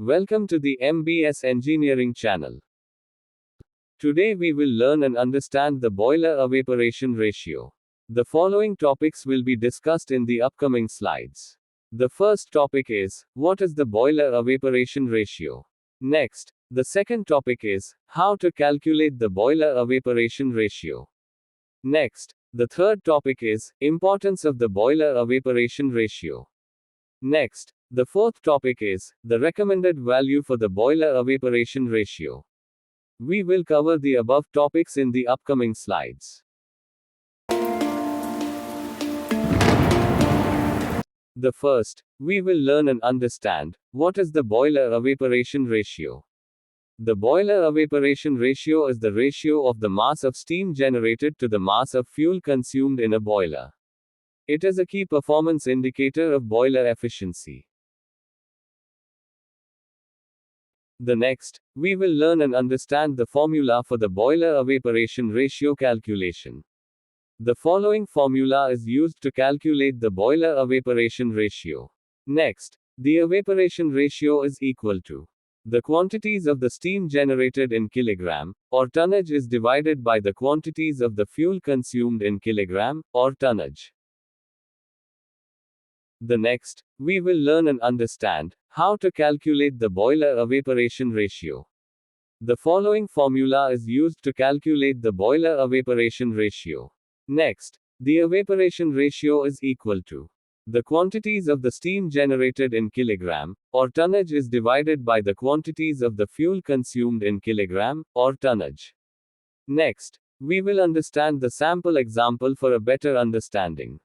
Welcome to the MBS Engineering channel. Today we will learn and understand the boiler evaporation ratio. The following topics will be discussed in the upcoming slides. The first topic is, what is the boiler evaporation ratio? Next, the second topic is, how to calculate the boiler evaporation ratio. Next, the third topic is, importance of the boiler evaporation ratio. Next, the fourth topic is, the recommended value for the boiler evaporation ratio. We will cover the above topics in the upcoming slides. The first, we will learn and understand, what is the boiler evaporation ratio. The boiler evaporation ratio is the ratio of the mass of steam generated to the mass of fuel consumed in a boiler. It is a key performance indicator of boiler efficiency. The next, we will learn and understand the formula for the boiler evaporation ratio calculation. The following formula is used to calculate the boiler evaporation ratio. Next, the evaporation ratio is equal to the quantities of the steam generated in kilogram, or tonnage is divided by the quantities of the fuel consumed in kilogram, or tonnage. The next, we will learn and understand how to calculate the boiler evaporation ratio. The following formula is used to calculate the boiler evaporation ratio. Next, the evaporation ratio is equal to the quantities of the steam generated in kilogram, or tonnage is divided by the quantities of the fuel consumed in kilogram, or tonnage. Next, we will understand the sample example for a better understanding.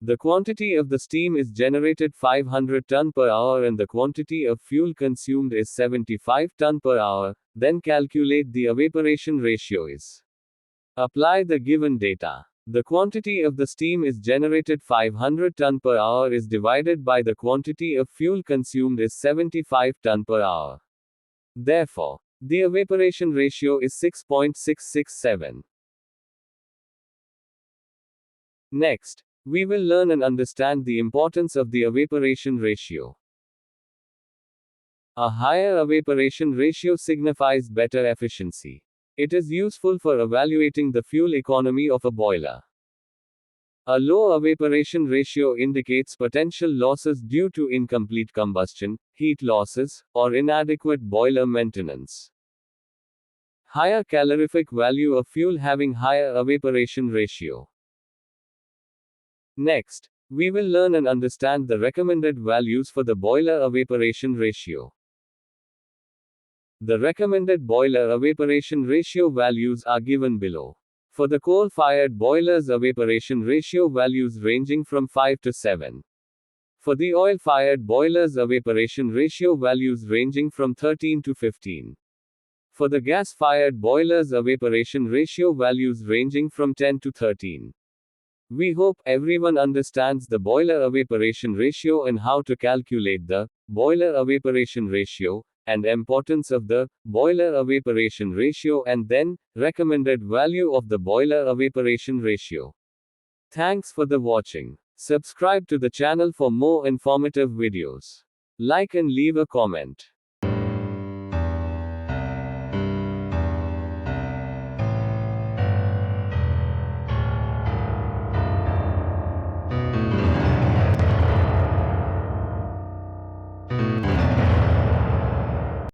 The quantity of the steam is generated 500 ton per hour and the quantity of fuel consumed is 75 ton per hour, then calculate the evaporation ratio is. Apply the given data. The quantity of the steam is generated 500 ton per hour is divided by the quantity of fuel consumed is 75 ton per hour. Therefore, the evaporation ratio is 6.667. Next, we will learn and understand the importance of the evaporation ratio. A higher evaporation ratio signifies better efficiency. It is useful for evaluating the fuel economy of a boiler. A low evaporation ratio indicates potential losses due to incomplete combustion, heat losses, or inadequate boiler maintenance. Higher calorific value of fuel having higher evaporation ratio. Next, we will learn and understand the recommended values for the boiler evaporation ratio. The recommended boiler evaporation ratio values are given below. For the coal-fired boilers, evaporation ratio values ranging from 5 to 7. For the oil-fired boilers, evaporation ratio values ranging from 13 to 15. For the gas-fired boilers, evaporation ratio values ranging from 10 to 13. We hope everyone understands the boiler evaporation ratio and how to calculate the boiler evaporation ratio, and importance of the boiler evaporation ratio, and then recommended value of the boiler evaporation ratio. Thanks for the watching. Subscribe to the channel for more informative videos. Like and leave a comment.